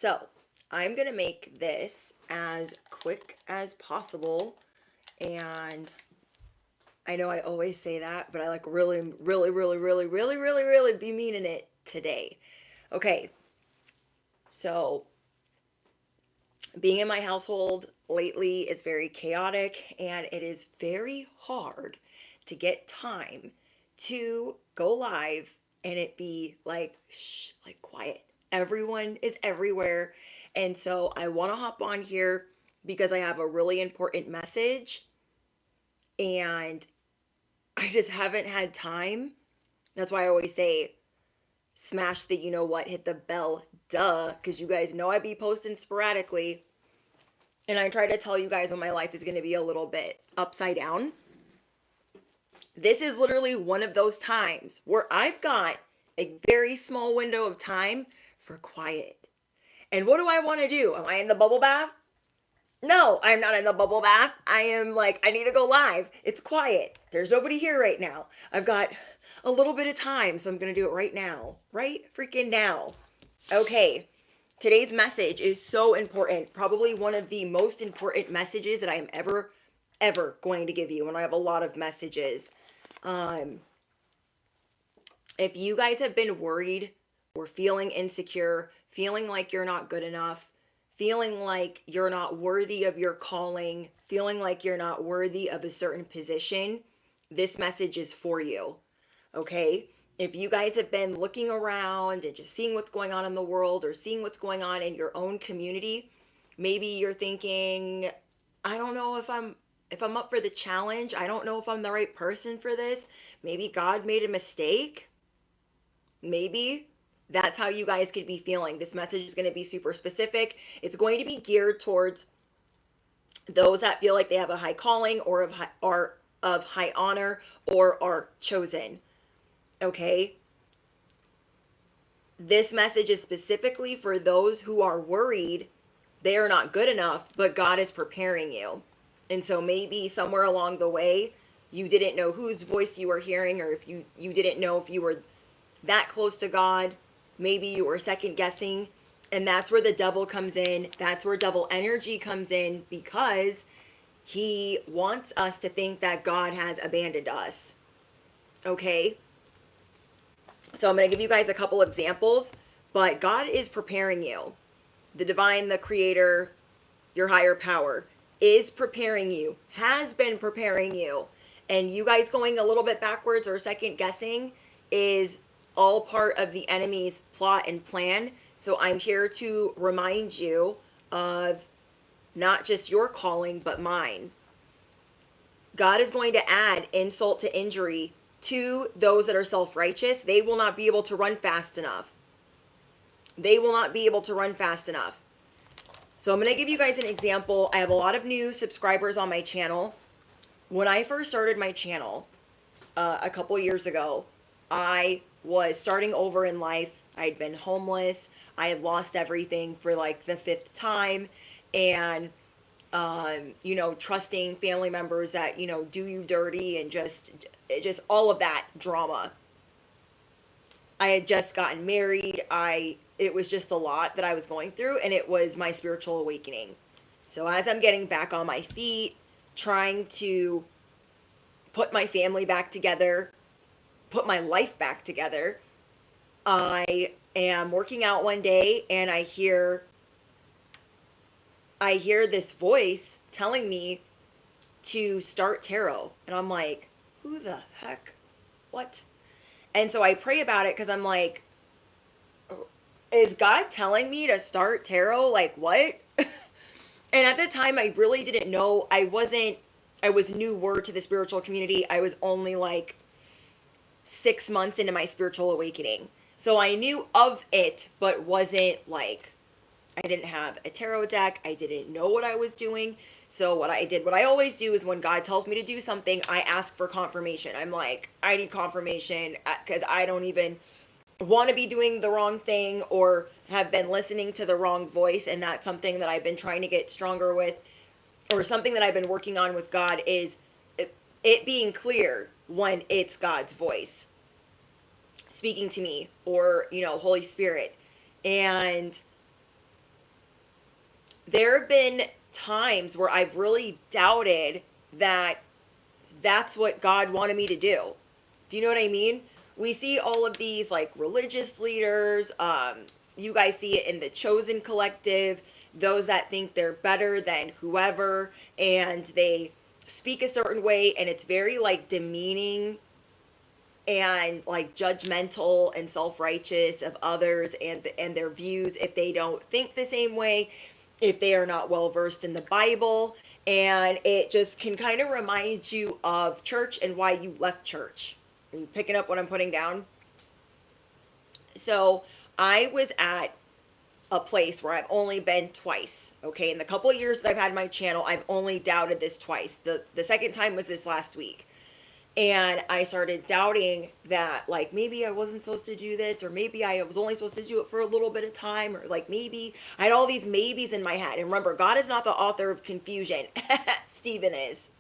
So I'm going to make this as quick as possible. And I know I always say that, but I like really be meaning it today. Okay. So being in my household lately is very chaotic and it is very hard to get time to go live and it be like shh, like quiet. Everyone is everywhere. And so I want to hop on here because I have a really important message and I just haven't had time. That's why I always say smash the you know what, hit the bell, duh, because you guys know I be posting sporadically. And I try to tell you guys when my life is going to be a little bit upside down. This is literally one of those times where I've got a very small window of time for quiet. And what do I want to do? Am I in the bubble bath? No, I'm not in the bubble bath. I am like, I need to go live. It's quiet. There's nobody here right now. I've got a little bit of time, so I'm going to do it right now. Right freaking now. Okay. Today's message is so important. Probably one of the most important messages that I am ever going to give you. And I have a lot of messages. If you guys have been worried or feeling insecure, feeling like you're not good enough, feeling like you're not worthy of your calling, feeling like you're not worthy of a certain position, this message is for you. Okay? If you guys have been looking around and just seeing what's going on in the world or seeing what's going on in your own community, maybe you're thinking, I don't know if I'm up for the challenge. I don't know if I'm the right person for this. Maybe God made a mistake. Maybe that's how you guys could be feeling. This message is going to be super specific. It's going to be geared towards those that feel like they have a high calling or of high honor or are chosen. Okay? This message is specifically for those who are worried they are not good enough, but God is preparing you. And so maybe somewhere along the way, you didn't know whose voice you were hearing, or if you didn't know if you were that close to God. Maybe you were second guessing. And that's where the devil comes in. That's where devil energy comes in, because he wants us to think that God has abandoned us. Okay? So I'm going to give you guys a couple examples, but God is preparing you. The divine, the creator, your higher power is preparing you, has been preparing you. And you guys going a little bit backwards or second guessing is all part of the enemy's plot and plan. So I'm here to remind you of not just your calling, but mine. God is going to add insult to injury to those that are self-righteous. They will not be able to run fast enough. They will not be able to run fast enough. So I'm going to give you guys an example. I have a lot of new subscribers on my channel. When I first started my channel a couple years ago, I was starting over in life. I'd been homeless. I had lost everything for like the 5th time. And, trusting family members that, do you dirty and just all of that drama. I had just gotten married. It was just a lot that I was going through, and it was my spiritual awakening. So as I'm getting back on my feet, trying to put my family back together, put my life back together, I am working out one day and I hear this voice telling me to start tarot. And I'm like, who the heck? What? And so I pray about it because I'm like, is God telling me to start tarot? Like, what? And at the time, I really didn't know. I was newer to the spiritual community. I was only like 6 months into my spiritual awakening. So I knew of it, but wasn't like, I didn't have a tarot deck. I didn't know what I was doing. So what I always do is when God tells me to do something, I ask for confirmation. I'm like, I need confirmation because I don't even want to be doing the wrong thing or have been listening to the wrong voice. And that's something that I've been trying to get stronger with, or something that I've been working on with God, is it being clear when it's God's voice speaking to me, or, Holy Spirit. And there have been times where I've really doubted that that's what God wanted me to do. Do you know what I mean? We see all of these like religious leaders. You guys see it in the Chosen Collective, those that think they're better than whoever, and they speak a certain way, and it's very like demeaning and like judgmental and self-righteous of others and their views if they don't think the same way, if they are not well versed in the Bible. And it just can kind of remind you of church and why you left church. Are you picking up what I'm putting down? So I was at a place where I've only been twice. Okay, in the couple of years that I've had my channel, I've only doubted this twice. The second time was this last week. And I started doubting that, like, maybe I wasn't supposed to do this, or maybe I was only supposed to do it for a little bit of time, or like maybe I had all these maybes in my head. And remember, God is not the author of confusion. Stephen is.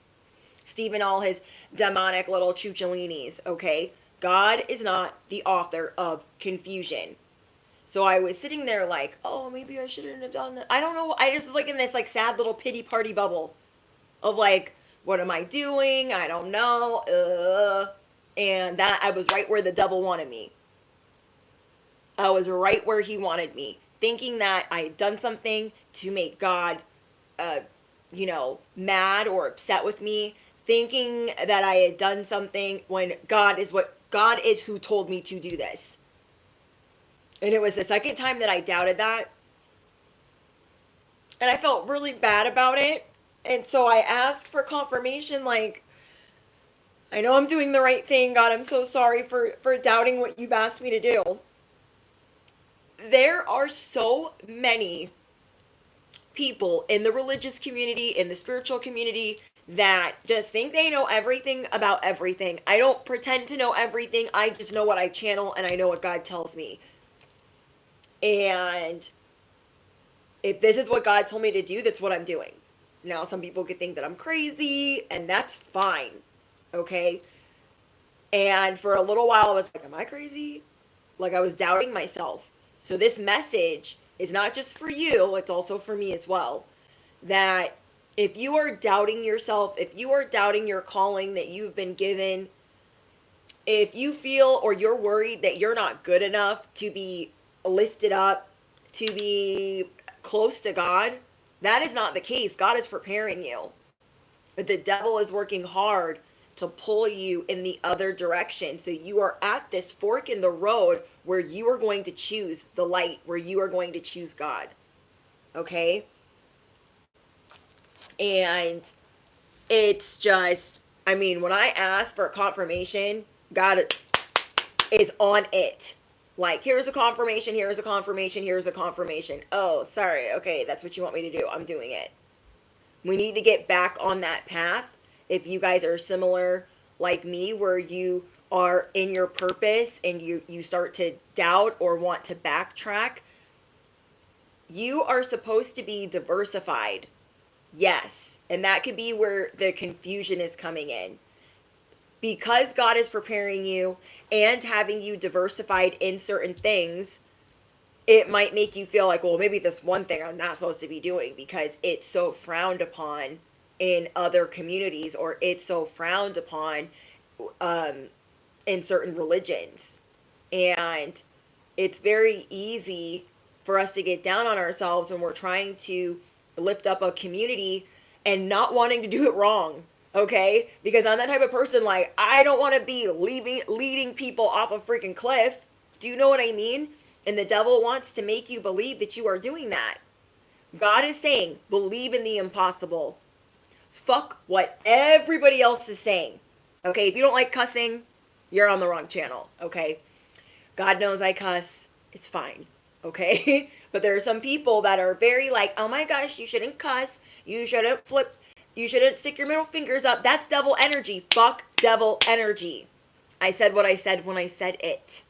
Stephen, all his demonic little chucholinis, okay? God is not the author of confusion. So I was sitting there like, oh, maybe I shouldn't have done that. I don't know. I just was like in this like sad little pity party bubble of like, what am I doing? I don't know. And that I was right where the devil wanted me. I was right where he wanted me, thinking that I had done something to make God, mad or upset with me, thinking that I had done something when God is who told me to do this. And it was the second time that I doubted that. And I felt really bad about it. And so I asked for confirmation, like, I know I'm doing the right thing, God. I'm so sorry for doubting what you've asked me to do. There are so many people in the religious community, in the spiritual community, that just think they know everything about everything. I don't pretend to know everything. I just know what I channel and I know what God tells me. And if this is what God told me to do, that's what I'm doing. Now, some people could think that I'm crazy, and that's fine, okay? And for a little while, I was like, am I crazy? Like, I was doubting myself. So this message is not just for you, it's also for me as well. That if you are doubting yourself, if you are doubting your calling that you've been given, if you feel or you're worried that you're not good enough to be lifted up, to be close to God, that is not the case. God is preparing you. But the devil is working hard to pull you in the other direction. So you are at this fork in the road where you are going to choose the light, where you are going to choose God. Okay? And it's just, I mean, when I ask for a confirmation, God is on it. Like, here's a confirmation, here's a confirmation, here's a confirmation. Oh, sorry. Okay, that's what you want me to do. I'm doing it. We need to get back on that path. If you guys are similar like me, where you are in your purpose and you start to doubt or want to backtrack, you are supposed to be diversified. Yes. And that could be where the confusion is coming in. Because God is preparing you and having you diversified in certain things, it might make you feel like, well, maybe this one thing I'm not supposed to be doing because it's so frowned upon in other communities, or it's so frowned upon in certain religions. And it's very easy for us to get down on ourselves when we're trying to lift up a community and not wanting to do it wrong. Okay? Because I'm that type of person, like, I don't want to be leading people off a freaking cliff. Do you know what I mean? And the devil wants to make you believe that you are doing that. God is saying, believe in the impossible. Fuck what everybody else is saying. Okay? If you don't like cussing, you're on the wrong channel. Okay? God knows I cuss. It's fine. Okay? But there are some people that are very like, oh my gosh, you shouldn't cuss. You shouldn't flip. You shouldn't stick your middle fingers up. That's devil energy. Fuck devil energy. I said what I said when I said it.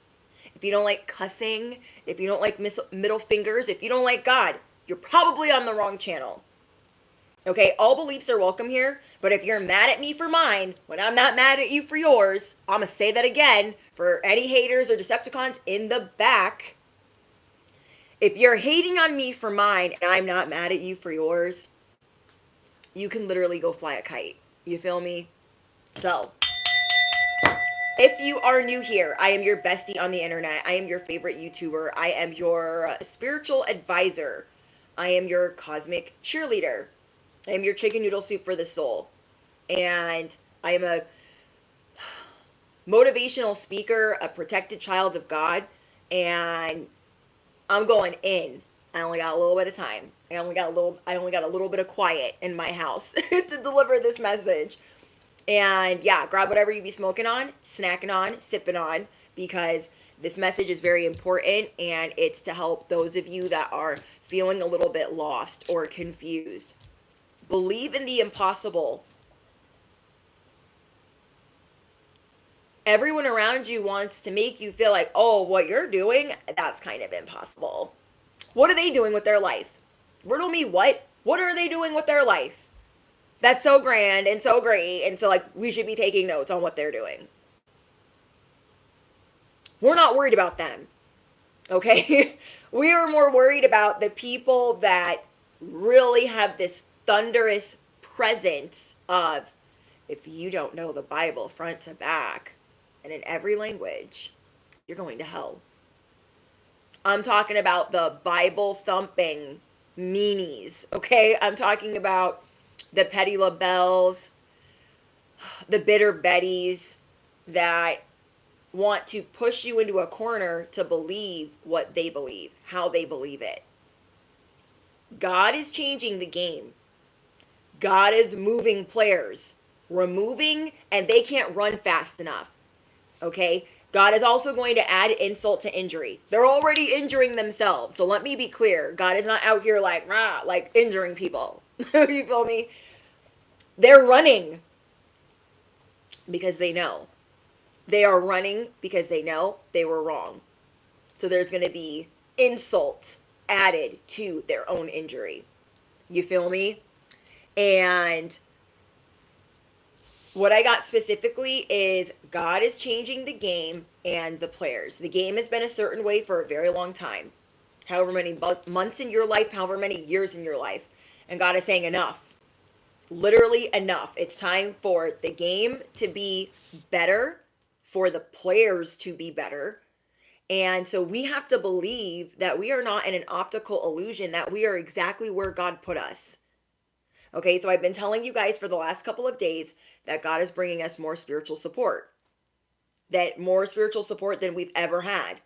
If you don't like cussing, if you don't like middle fingers, if you don't like God, you're probably on the wrong channel. Okay, all beliefs are welcome here, but if you're mad at me for mine, when I'm not mad at you for yours, I'm going to say that again for any haters or Decepticons in the back. If you're hating on me for mine and I'm not mad at you for yours, you can literally go fly a kite. You feel me? So, if you are new here, I am your bestie on the internet. I am your favorite YouTuber. I am your spiritual advisor. I am your cosmic cheerleader. I am your chicken noodle soup for the soul. And I am a motivational speaker, a protected child of God, and I'm going in. I only got a little bit of time. I only got a little bit of quiet in my house to deliver this message. And yeah, grab whatever you be smoking on, snacking on, sipping on, because this message is very important and it's to help those of you that are feeling a little bit lost or confused. Believe in the impossible. Everyone around you wants to make you feel like, oh, what you're doing, that's kind of impossible. What are they doing with their life? Riddle me what? What are they doing with their life? That's so grand and so great. And so, like, we should be taking notes on what they're doing. We're not worried about them. Okay? We are more worried about the people that really have this thunderous presence of, if you don't know the Bible front to back and in every language, you're going to hell. I'm talking about the Bible thumping meanies, okay? I'm talking about the Petty LaBelles, the bitter Bettys that want to push you into a corner to believe what they believe, how they believe it. God is changing the game. God is moving players, removing, and they can't run fast enough, okay? God is also going to add insult to injury. They're already injuring themselves. So let me be clear. God is not out here like, rah, like injuring people. You feel me? They're running because they know. They are running because they know they were wrong. So there's going to be insult added to their own injury. You feel me? And what I got specifically is God is changing the game and the players. The game has been a certain way for a very long time. However many months in your life, however many years in your life. And God is saying enough. Literally enough. It's time for the game to be better, for the players to be better. And so we have to believe that we are not in an optical illusion, that we are exactly where God put us. Okay, so I've been telling you guys for the last couple of days that God is bringing us more spiritual support. That more spiritual support than we've ever had.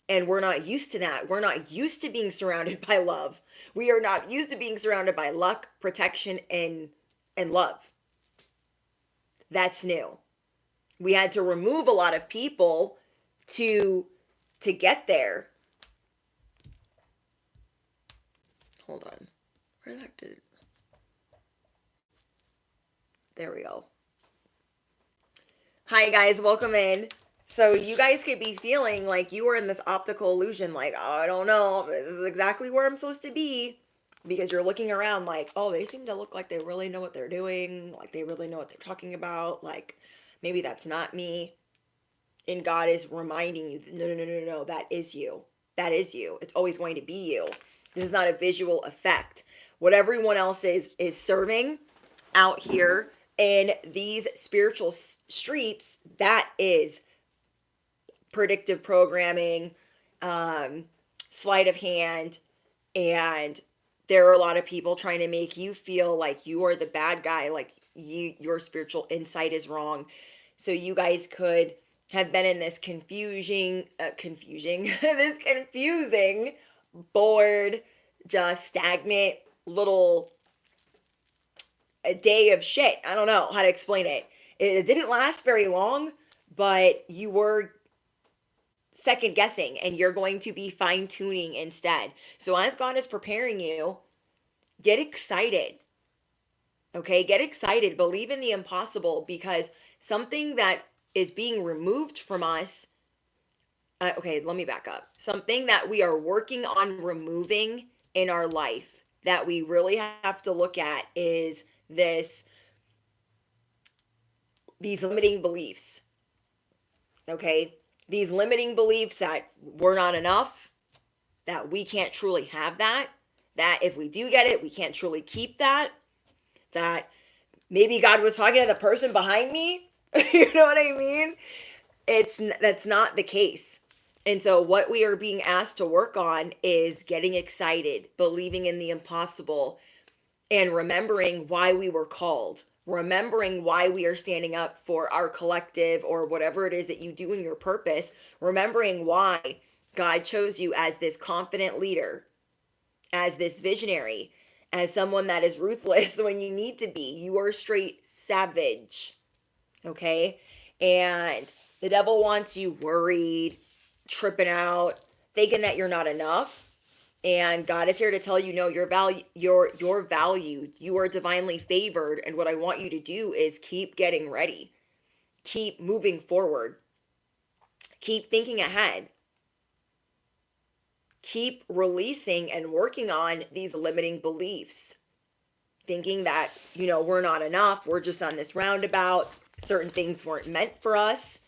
And we're not used to that. We're not used to being surrounded by love. We are not used to being surrounded by luck, protection, and love. That's new. We had to remove a lot of people to get there. Hold on. Where the heck did it? There we go. Hi guys, welcome in. So you guys could be feeling like you are in this optical illusion, like, oh, I don't know, this is exactly where I'm supposed to be. Because you're looking around like, oh, they seem to look like they really know what they're doing, like they really know what they're talking about, like maybe that's not me. And God is reminding you, no, that is you. That is you. It's always going to be you. This is not a visual effect. What everyone else is serving out here in these spiritual streets, that is predictive programming, sleight of hand, and there are a lot of people trying to make you feel like you are the bad guy, like your spiritual insight is wrong. So you guys could have been in this confusing, this confusing, bored, just stagnant little a day of shit. I don't know how to explain it. It didn't last very long, but you were second guessing and you're going to be fine tuning instead. So as God is preparing you, get excited. Okay, get excited. Believe in the impossible, because something that is being removed from us. Okay, let me back up. Something that we are working on removing in our life that we really have to look at is these limiting beliefs. Okay, these limiting beliefs that we're not enough, that we can't truly have that, that if we do get it, we can't truly keep that, that maybe God was talking to the person behind me. You know what I mean? That's not the case. And so what we are being asked to work on is getting excited, believing in the impossible, and remembering why we were called, remembering why we are standing up for our collective or whatever it is that you do in your purpose, remembering why God chose you as this confident leader, as this visionary, as someone that is ruthless when you need to be. You are straight savage, okay? And the devil wants you worried, tripping out, thinking that you're not enough. And God is here to tell you, no, you're valued. You are divinely favored. And what I want you to do is keep getting ready. Keep moving forward. Keep thinking ahead. Keep releasing and working on these limiting beliefs. Thinking that, we're not enough. We're just on this roundabout. Certain things weren't meant for us.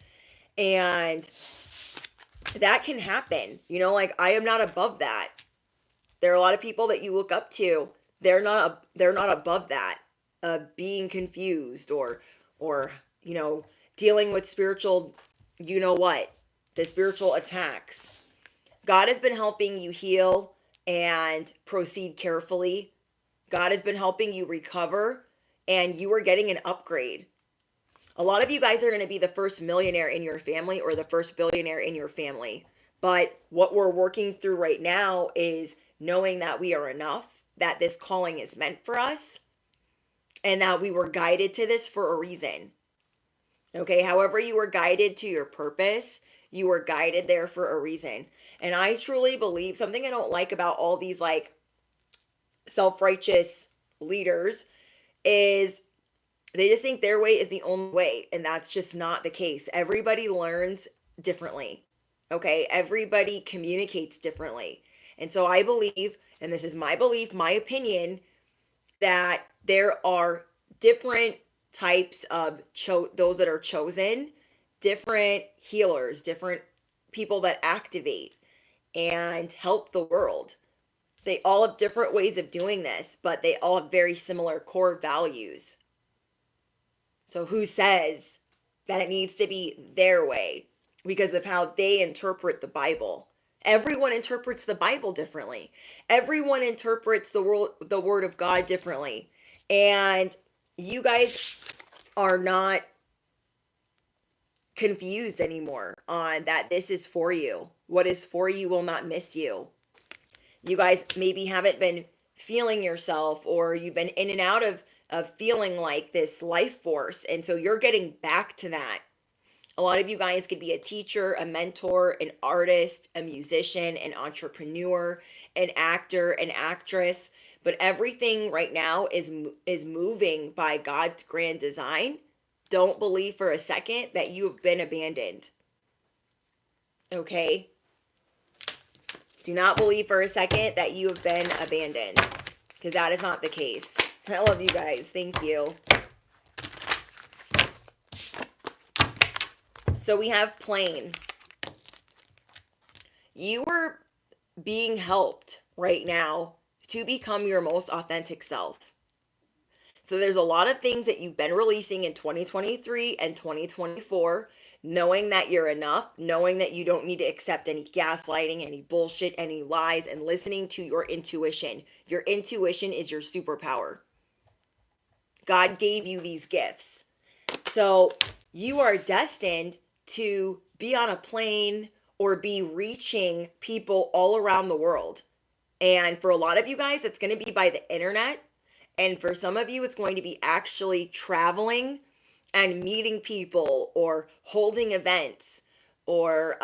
And that can happen. I am not above that. There are a lot of people that you look up to. They're not above that, being confused or dealing with spiritual, the spiritual attacks. God has been helping you heal and proceed carefully. God has been helping you recover, and you are getting an upgrade. A lot of you guys are going to be the first millionaire in your family or the first billionaire in your family. But what we're working through right now is knowing that we are enough, that this calling is meant for us, and that we were guided to this for a reason. Okay, however you were guided to your purpose, you were guided there for a reason. And I truly believe, something I don't like about all these self-righteous leaders is they just think their way is the only way, and that's just not the case. Everybody learns differently. Okay, everybody communicates differently. And so I believe, and this is my belief, my opinion, that there are different types of those that are chosen, different healers, different people that activate and help the world. They all have different ways of doing this, but they all have very similar core values. So who says that it needs to be their way because of how they interpret the Bible? Everyone interprets the Bible differently. Everyone interprets the word of God differently. And you guys are not confused anymore on that this is for you. What is for you will not miss you. You guys maybe haven't been feeling yourself, or you've been in and out of feeling like this life force. And so you're getting back to that. A lot of you guys could be a teacher, a mentor, an artist, a musician, an entrepreneur, an actor, an actress. But everything right now is moving by God's grand design. Don't believe for a second that you have been abandoned. Okay? Do not believe for a second that you have been abandoned, because that is not the case. I love you guys. Thank you. So we have plain. You are being helped right now to become your most authentic self. So there's a lot of things that you've been releasing in 2023 and 2024, knowing that you're enough, knowing that you don't need to accept any gaslighting, any bullshit, any lies, and listening to your intuition. Your intuition is your superpower. God gave you these gifts. So you are destined to be on a plane or be reaching people all around the world. And for a lot of you guys, it's going to be by the internet. And for some of you, it's going to be actually traveling and meeting people or holding events or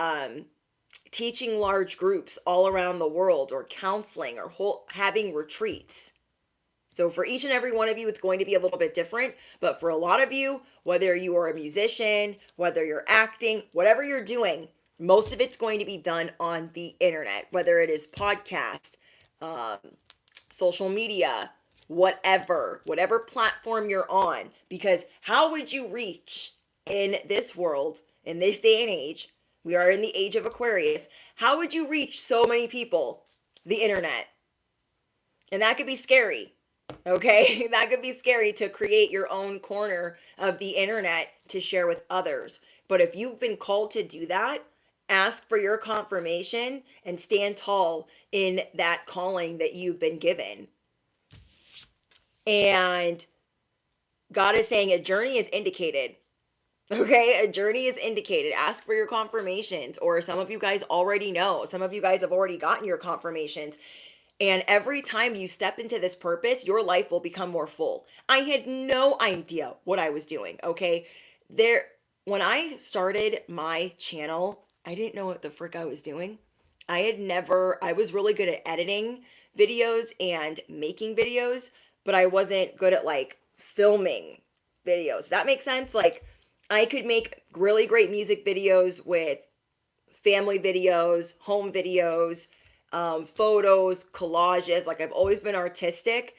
teaching large groups all around the world, or counseling, or having retreats. So for each and every one of you, it's going to be a little bit different. But for a lot of you, whether you are a musician, whether you're acting, whatever you're doing, most of it's going to be done on the internet, whether it is podcast, social media, whatever platform you're on. Because how would you reach in this world, in this day and age, We are in the age of Aquarius. How would you reach so many people? The internet. And that could be scary. Okay? That could be scary to create your own corner of the internet to share with others. But if you've been called to do that, ask for your confirmation and stand tall in that calling that you've been given. And God is saying a journey is indicated. Okay, a journey is indicated. Ask for your confirmations, or some of you guys already know. Some of you guys have already gotten your confirmations. And every time you step into this purpose, your life will become more full. I had no idea what I was doing, okay? When I started my channel, I didn't know what the frick I was doing. I was really good at editing videos and making videos, but I wasn't good at like filming videos. Does that make sense? Like, I could make really great music videos with family videos, home videos, photos, collages. Like, I've always been artistic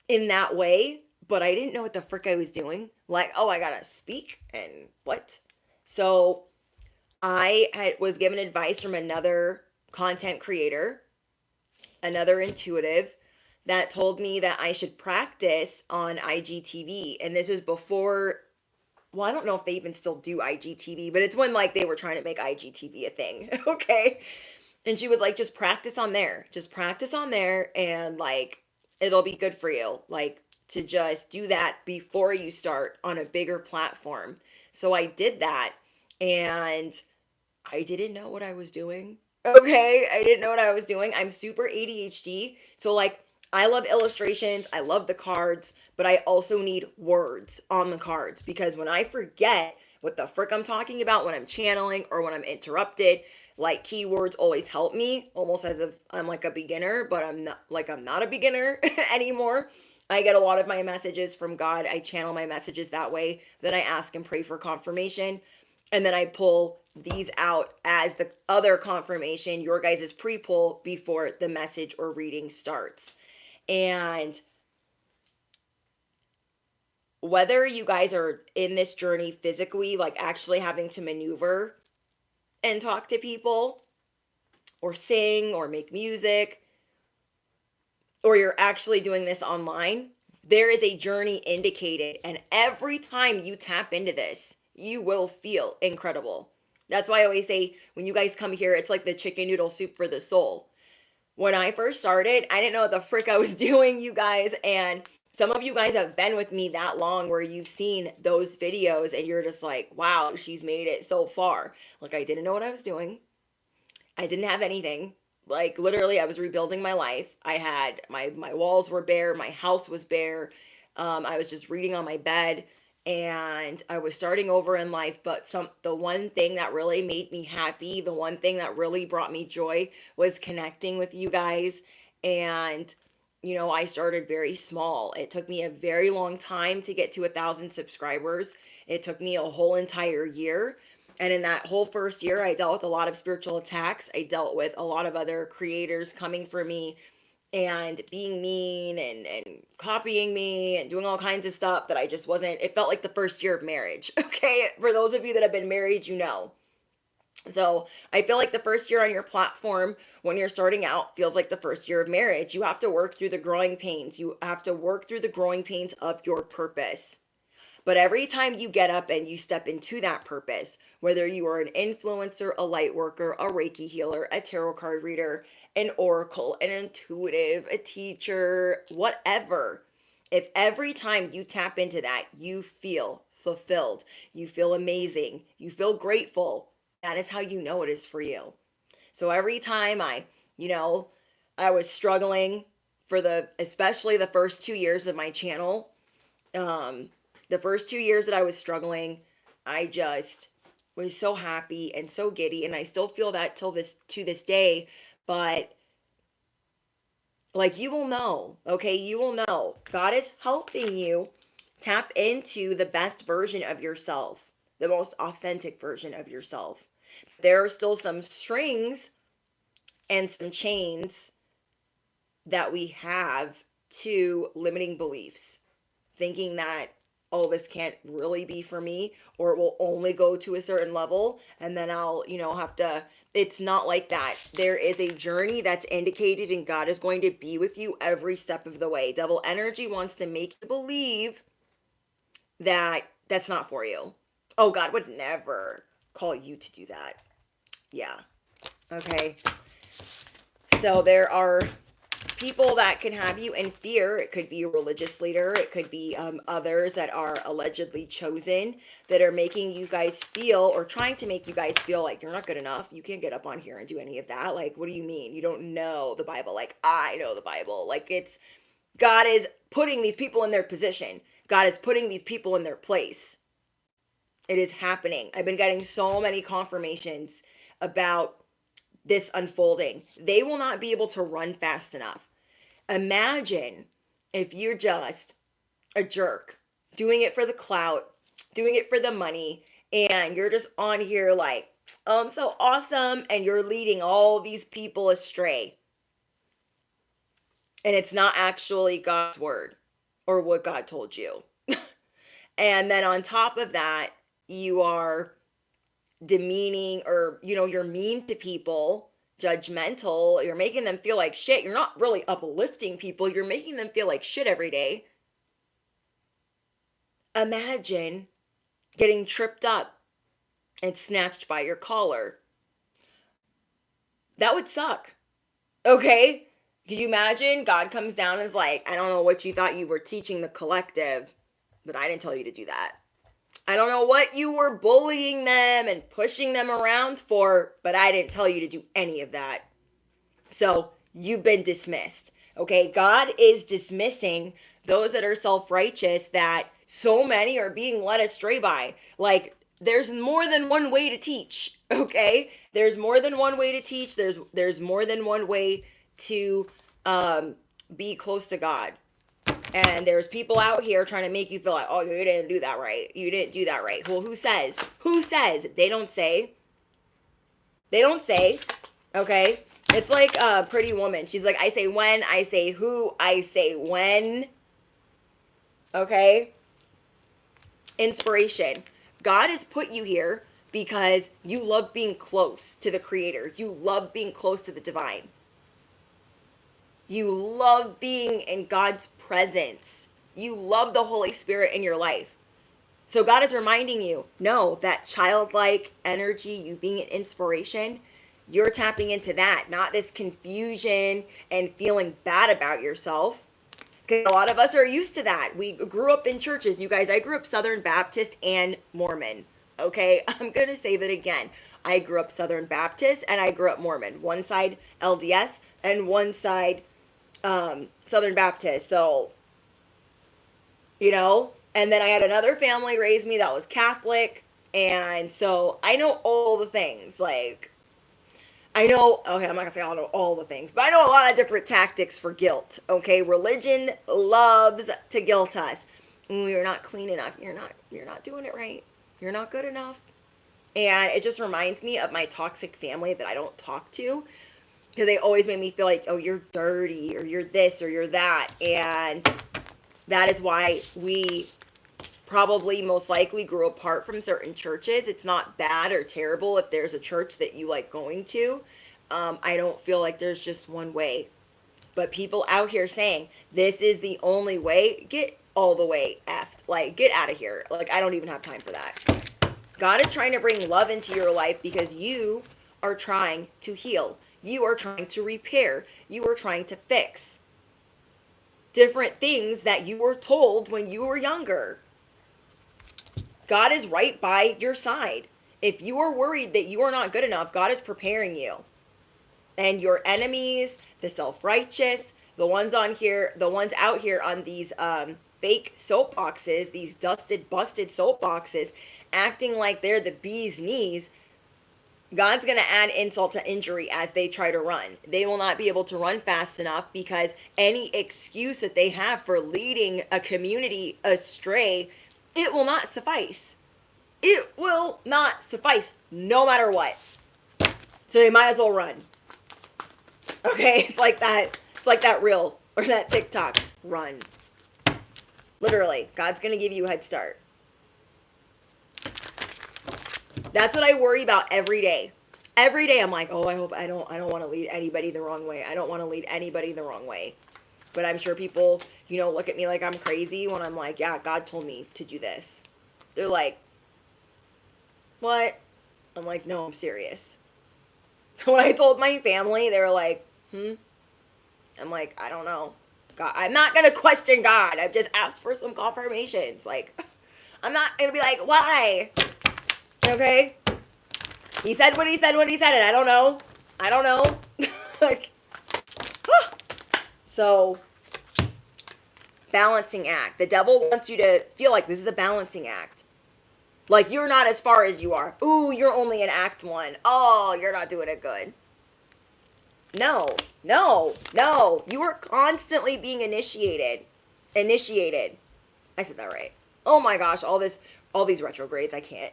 in that way, but I didn't know what the frick I was doing. Like, oh, I gotta speak and what? So was given advice from another content creator, another intuitive, that told me that I should practice on IGTV. And this is before, well, I don't know if they even still do IGTV, but it's when like they were trying to make IGTV a thing. Okay. And she was like, just practice on there. Just practice on there and like it'll be good for you. Like, to just do that before you start on a bigger platform. So I did that and I didn't know what I was doing. Okay. I didn't know what I was doing. I'm super ADHD. So like, I love illustrations. I love the cards, but I also need words on the cards because when I forget what the frick I'm talking about when I'm channeling or when I'm interrupted, like, keywords always help me, almost as if I'm like a beginner, but I'm not a beginner anymore. I get a lot of my messages from God. I channel my messages that way. Then I ask and pray for confirmation. And then I pull these out as the other confirmation, your guys' pre-pull before the message or reading starts. And whether you guys are in this journey physically, like actually having to maneuver and talk to people or sing or make music, or you're actually doing this online, there is a journey indicated. And every time you tap into this, you will feel incredible. That's why I always say when you guys come here, it's like the chicken noodle soup for the soul. When I first started, I didn't know what the frick I was doing, you guys. And some of you guys have been with me that long where you've seen those videos and you're just like, wow, she's made it so far. Like, I didn't know what I was doing. I didn't have anything. Like, literally, I was rebuilding my life. I had my walls were bare. My house was bare. I was just reading on my bed and I was starting over in life. But the one thing that really made me happy, the one thing that really brought me joy was connecting with you guys. And, I started very small. It took me a very long time to get to 1,000 subscribers. It took me a whole entire year. And in that whole first year, I dealt with a lot of spiritual attacks. I dealt with a lot of other creators coming for me and being mean and copying me and doing all kinds of stuff that I just wasn't. It felt like the first year of marriage. Okay. For those of you that have been married, you know. So I feel like the first year on your platform, when you're starting out, feels like the first year of marriage. You have to work through the growing pains. You have to work through the growing pains of your purpose. But every time you get up and you step into that purpose, whether you are an influencer, a light worker, a Reiki healer, a tarot card reader, an oracle, an intuitive, a teacher, whatever, if every time you tap into that, you feel fulfilled, you feel amazing, you feel grateful, that is how you know it is for you. So every time I was struggling especially the first 2 years of my channel, the first 2 years that I was struggling, I just was so happy and so giddy, and I still feel that to this day. But like, you will know, okay? You will know. God is helping you tap into the best version of yourself, the most authentic version of yourself. There are still some strings and some chains that we have to limiting beliefs, thinking that oh, this can't really be for me, or it will only go to a certain level, and then I'll, have to. It's not like that. There is a journey that's indicated, and God is going to be with you every step of the way. Devil energy wants to make you believe that that's not for you. Oh, God would never call you to do that. Yeah. Okay. So there are people that can have you in fear. It could be a religious leader. It could be others that are allegedly chosen that are making you guys feel, or trying to make you guys feel like you're not good enough. You can't get up on here and do any of that. Like, what do you mean? You don't know the Bible. Like, I know the Bible. Like, God is putting these people in their position. God is putting these people in their place. It is happening. I've been getting so many confirmations about this unfolding. They will not be able to run fast enough. Imagine if you're just a jerk, doing it for the clout, doing it for the money, and you're just on here like, oh, I'm so awesome, and you're leading all these people astray. And it's not actually God's word or what God told you. And then on top of that, you are demeaning, or you're mean to people, judgmental, you're making them feel like shit. You're not really uplifting people, you're making them feel like shit every day. Imagine getting tripped up and snatched by your collar. That would suck. Okay? Can you imagine? God comes down and is like, I don't know what you thought you were teaching the collective, but I didn't tell you to do that. I don't know what you were bullying them and pushing them around for, but I didn't tell you to do any of that. So you've been dismissed. Okay, God is dismissing those that are self-righteous that so many are being led astray by. Like, there's more than one way to teach, okay? There's more than one way to teach. There's more than one way to be close to God. And there's people out here trying to make you feel like, oh, you didn't do that right. You didn't do that right. Well, who says? Who says? They don't say. They don't say. Okay? It's like a Pretty Woman. She's like, I say when, I say who, I say when. Okay? Inspiration. God has put you here because you love being close to the Creator. You love being close to the divine. You love being in God's presence. You love the Holy Spirit in your life. So God is reminding you, no, that childlike energy, you being an inspiration, you're tapping into that, not this confusion and feeling bad about yourself. Because a lot of us are used to that. We grew up in churches. You guys, I grew up Southern Baptist and Mormon. Okay, I'm going to say that again. I grew up Southern Baptist and I grew up Mormon. One side LDS and one side Southern Baptist. So, and then I had another family raise me that was Catholic. And so I know all the things. Like, I know, okay, I'm not gonna say I don't know all the things, but I know a lot of different tactics for guilt. Okay, religion loves to guilt us. You're not clean enough. You're not doing it right. You're not good enough. And it just reminds me of my toxic family that I don't talk to. Because they always made me feel like, oh, you're dirty, or you're this, or you're that. And that is why we probably most likely grew apart from certain churches. It's not bad or terrible if there's a church that you like going to. I don't feel like there's just one way. But people out here saying, this is the only way, get all the way effed. Like, get out of here. Like, I don't even have time for that. God is trying to bring love into your life because you are trying to heal. You are trying to repair. You are trying to fix different things that you were told when you were younger. God is right by your side. If you are worried that you are not good enough, God is preparing you. And your enemies, the self-righteous, the ones out here on these fake soapboxes, these dusted, busted soapboxes, acting like they're the bee's knees, God's going to add insult to injury as they try to run. They will not be able to run fast enough because any excuse that they have for leading a community astray, it will not suffice. It will not suffice no matter what. So they might as well run. Okay, it's like that reel or that TikTok. Run. Literally, God's going to give you a head start. That's what I worry about every day. Every day I'm like, oh, I hope I don't want to lead anybody the wrong way. I don't want to lead anybody the wrong way. But I'm sure people, look at me like I'm crazy when I'm like, yeah, God told me to do this. They're like, what? I'm like, no, I'm serious. When I told my family, they were like, I'm like, I don't know. God, I'm not going to question God. I've just asked for some confirmations. Like, I'm not going to be like, why? Okay? He said what he said when he said it. I don't know. Like, so, balancing act. The devil wants you to feel like this is a balancing act. Like, you're not as far as you are. Ooh, you're only in act 1. Oh, you're not doing it good. No. You are constantly being initiated. I said that right. Oh my gosh, all these retrogrades, I can't.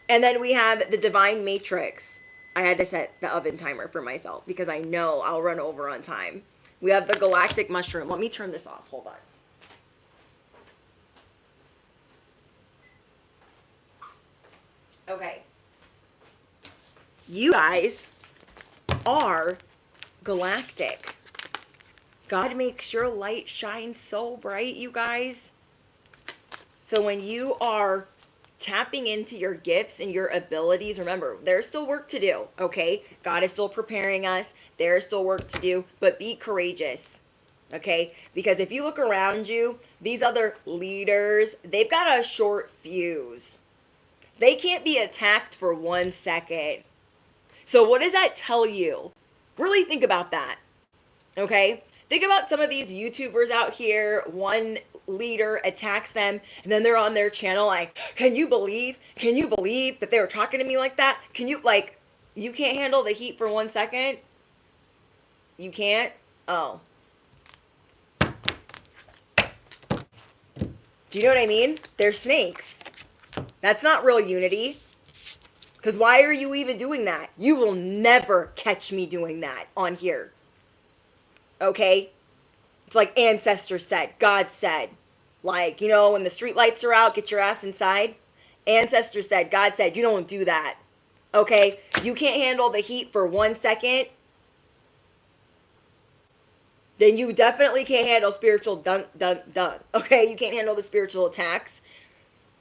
And then we have the divine matrix. I had to set the oven timer for myself because I know I'll run over on time. We have the galactic mushroom. Let me turn this off. Hold on. Okay. You guys are galactic. God makes your light shine so bright, you guys. So when you are tapping into your gifts and your abilities, remember, there's still work to do, okay? God is still preparing us. There's still work to do, but be courageous, okay? Because if you look around you, these other leaders, they've got a short fuse. They can't be attacked for 1 second. So what does that tell you? Really think about that, okay? Think about some of these YouTubers out here. One leader attacks them, and then they're on their channel like, can you believe that they were talking to me like that? You can't handle the heat for 1 second? You can't? Oh. Do you know what I mean? They're snakes. That's not real unity. Because why are you even doing that? You will never catch me doing that on here. Okay? It's like ancestors said, God said. Like, when the street lights are out, get your ass inside. Ancestors said, God said, you don't do that. Okay? You can't handle the heat for 1 second. Then you definitely can't handle spiritual dun. Okay? You can't handle the spiritual attacks.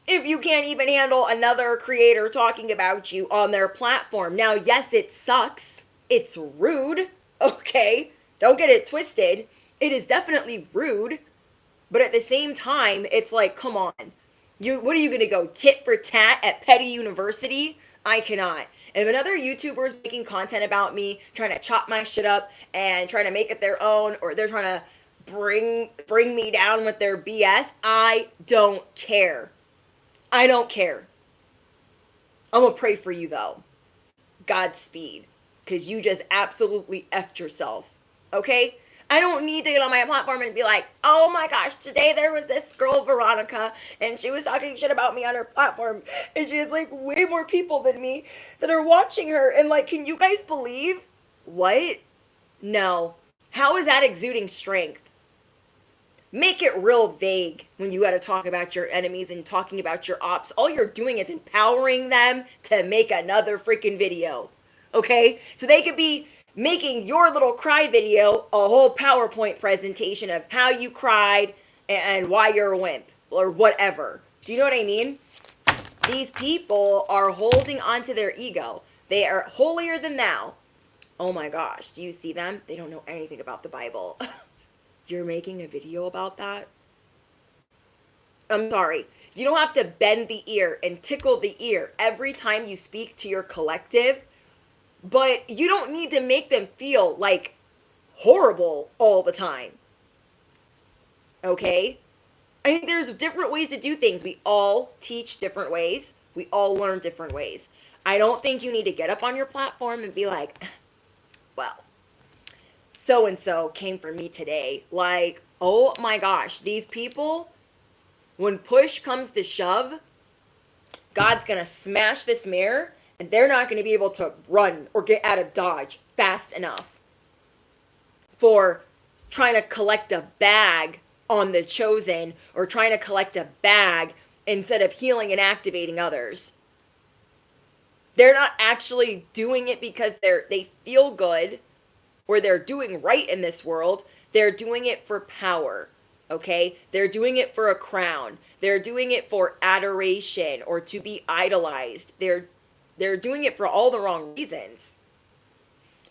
If you can't even handle another creator talking about you on their platform. Now, yes, it sucks. It's rude. Okay? Don't get it twisted. It is definitely rude. But at the same time, it's like, come on. What are you going to go tit for tat at Petty University? I cannot. If another YouTuber is making content about me, trying to chop my shit up and trying to make it their own, or they're trying to bring me down with their BS, I don't care. I don't care. I'm going to pray for you, though. Godspeed. Because you just absolutely effed yourself. Okay? I don't need to get on my platform and be like, oh my gosh, today there was this girl, Veronica, and she was talking shit about me on her platform. And she has like way more people than me that are watching her. And like, can you guys believe? What? No. How is that exuding strength? Make it real vague when you got to talk about your enemies and talking about your ops. All you're doing is empowering them to make another freaking video. Okay? So they could be making your little cry video a whole PowerPoint presentation of how you cried and why you're a wimp or whatever. Do you know what I mean? These people are holding on to their ego. They are holier than thou. Oh my gosh, do you see them? They don't know anything about the Bible. You're making a video about that? I'm sorry. You don't have to bend the ear and tickle the ear every time you speak to your collective, but you don't need to make them feel like horrible all the time. Okay? I think there's different ways to do things. We all teach different ways. We all learn different ways. I don't think you need to get up on your platform and be like, well, so-and-so came for me today. Like, oh my gosh, these people, when push comes to shove, God's going to smash this mirror and they're not going to be able to run or get out of Dodge fast enough for trying to collect a bag on the chosen or trying to collect a bag instead of healing and activating others. They're not actually doing it because they feel good or they're doing right in this world. They're doing it for power. Okay? They're doing it for a crown. They're doing it for adoration or to be idolized. They're doing it for all the wrong reasons.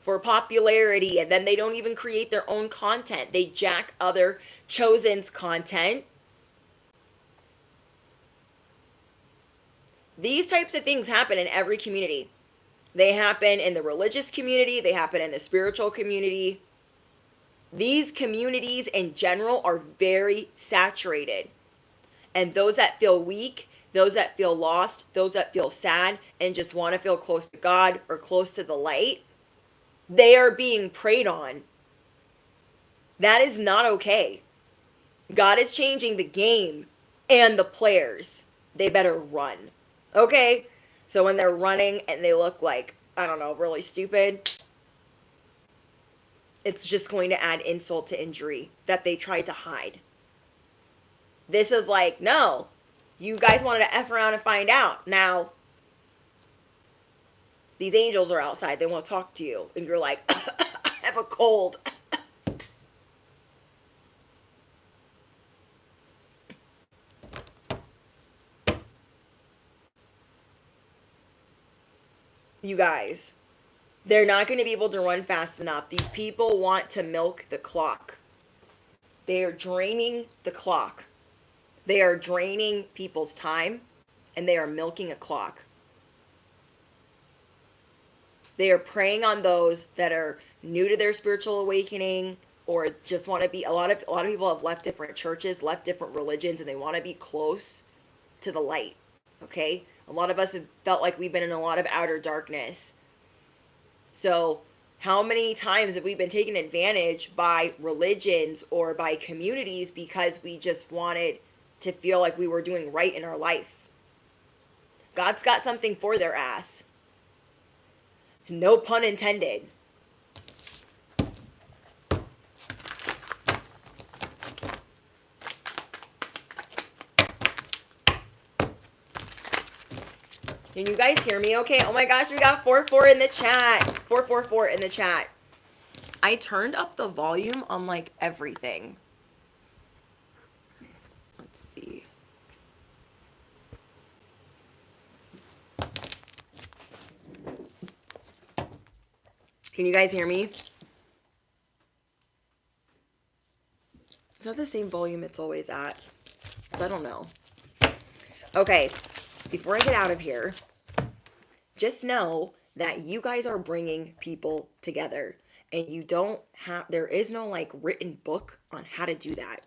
For popularity, and then they don't even create their own content. They jack other chosen's content. These types of things happen in every community. They happen in the religious community, they happen in the spiritual community. These communities in general are very saturated. And those that feel weak, those that feel lost, those that feel sad and just want to feel close to God or close to the light, they are being preyed on. That is not okay. God is changing the game and the players. They better run. Okay? So when they're running and they look like, I don't know, really stupid, it's just going to add insult to injury that they tried to hide. This is like, no, you guys wanted to F around and find out. Now, these angels are outside. They want to talk to you. And you're like, I have a cold. You guys, they're not going to be able to run fast enough. These people want to milk the clock. They are draining the clock. They are draining people's time, and they are milking a clock. They are preying on those that are new to their spiritual awakening or just want to be, a lot of people have left different churches, left different religions, and they want to be close to the light. Okay? A lot of us have felt like we've been in a lot of outer darkness. So how many times have we been taken advantage by religions or by communities because we just wanted to feel like we were doing right in our life? God's got something for their ass. No pun intended. Can you guys hear me okay? Oh my gosh, we got 444 in the chat. 444 in the chat. I turned up the volume on like everything. Let's see. Can you guys hear me? Is that the same volume it's always at? I don't know. Okay, before I get out of here, just know that you guys are bringing people together, and you don't have, there is no like written book on how to do that.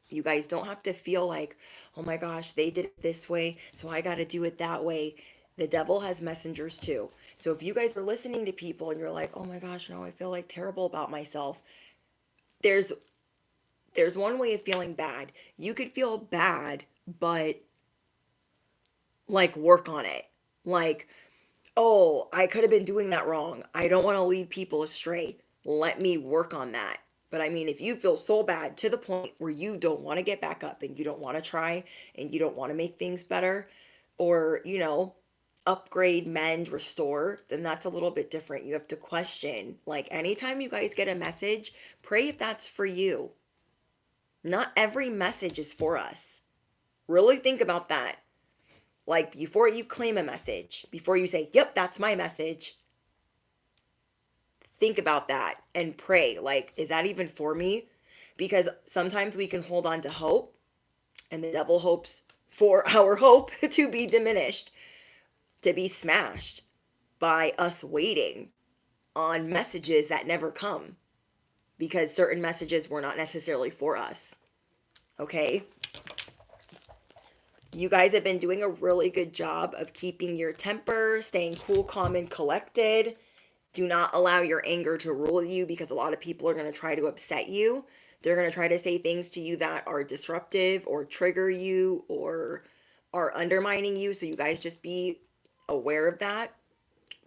You guys don't have to feel like, oh my gosh, they did it this way, so I got to do it that way. The devil has messengers too. So if you guys are listening to people and you're like, oh my gosh, no, I feel like terrible about myself. There's one way of feeling bad. You could feel bad, but like work on it. Like, oh, I could have been doing that wrong. I don't want to lead people astray. Let me work on that. But I mean, if you feel so bad to the point where you don't want to get back up and you don't want to try and you don't want to make things better or, you know, upgrade, mend, restore, then that's a little bit different. You have to question. Like anytime you guys get a message, pray if that's for you. Not every message is for us. Really think about that. Like before you claim a message, before you say, yep, that's my message, think about that and pray. Like, is that even for me? Because sometimes we can hold on to hope and the devil hopes for our hope to be diminished, to be smashed by us waiting on messages that never come because certain messages were not necessarily for us. Okay? You guys have been doing a really good job of keeping your temper, staying cool, calm, and collected. Do not allow your anger to rule you because a lot of people are going to try to upset you. They're going to try to say things to you that are disruptive or trigger you or are undermining you. So you guys just be aware of that.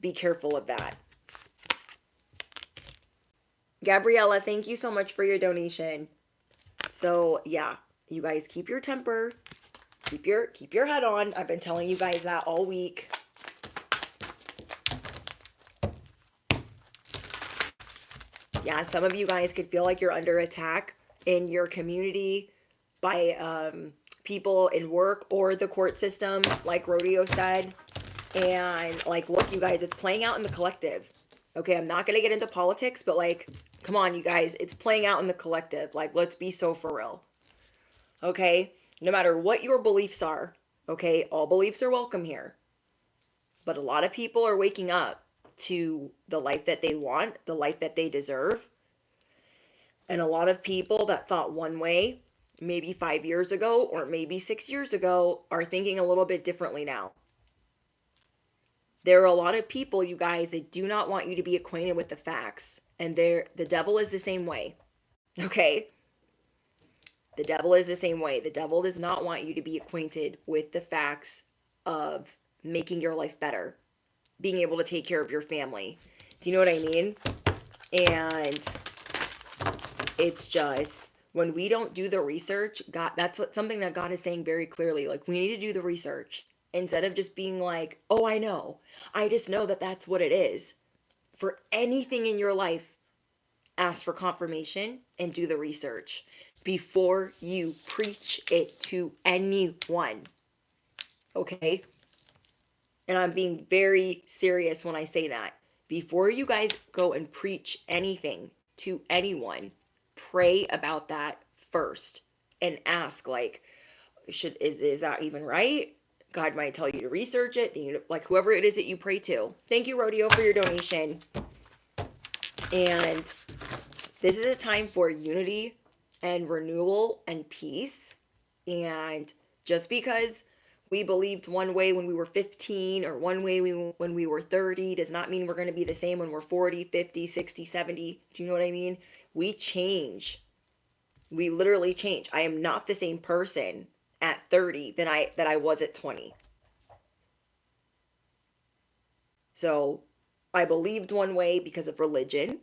Be careful of that. Gabriella, thank you so much for your donation. So yeah, you guys keep your temper, keep your head on. I've been telling you guys that all week. Yeah, some of you guys could feel like you're under attack in your community by people in work or the court system, like Rodeo said. And like, look, you guys, it's playing out in the collective. Okay, I'm not gonna get into politics, but like, come on, you guys, it's playing out in the collective. Like, let's be so for real. Okay, no matter what your beliefs are, okay, all beliefs are welcome here. But a lot of people are waking up to the life that they want, the life that they deserve. And a lot of people that thought one way, maybe 5 years ago or maybe 6 years ago, are thinking a little bit differently now. There are a lot of people, you guys, that do not want you to be acquainted with the facts. And the devil is the same way. Okay? The devil is the same way. The devil does not want you to be acquainted with the facts of making your life better, being able to take care of your family. Do you know what I mean? And it's just when we don't do the research, God, that's something that God is saying very clearly. Like, we need to do the research instead of just being like, oh, I know. I just know that that's what it is. For anything in your life, ask for confirmation and do the research before you preach it to anyone. Okay? And I'm being very serious when I say that. Before you guys go and preach anything to anyone, pray about that first and ask, like, is that even right? God might tell you to research it. Like, whoever it is that you pray to. Thank you, Rodeo, for your donation. And this is a time for unity and renewal and peace. And just because we believed one way when we were 15 or one way when we were 30 does not mean we're going to be the same when we're 40, 50, 60, 70. Do you know what I mean? We change. We literally change. I am not the same person at 30 that I was at 20. So I believed one way because of religion.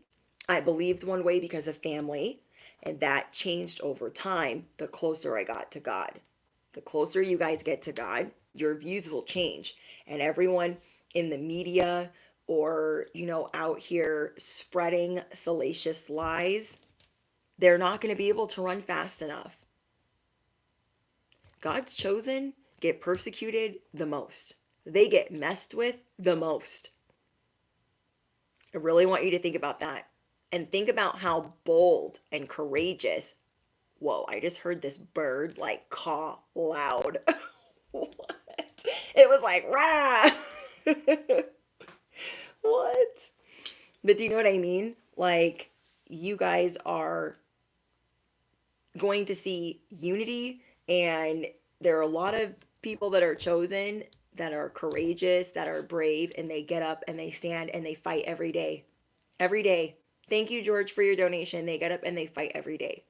I believed one way because of family. And that changed over time the closer I got to God. The closer you guys get to God, your views will change. And everyone in the media or, out here spreading salacious lies, they're not going to be able to run fast enough. God's chosen get persecuted the most. They get messed with the most. I really want you to think about that. And think about how bold and courageous. Whoa, I just heard this bird like caw loud. What? It was like, rah! What? But do you know what I mean? Like, you guys are going to see unity, and there are a lot of people that are chosen that are courageous, that are brave, and they get up and they stand and they fight every day. Every day. Thank you, George, for your donation. They get up and they fight every day.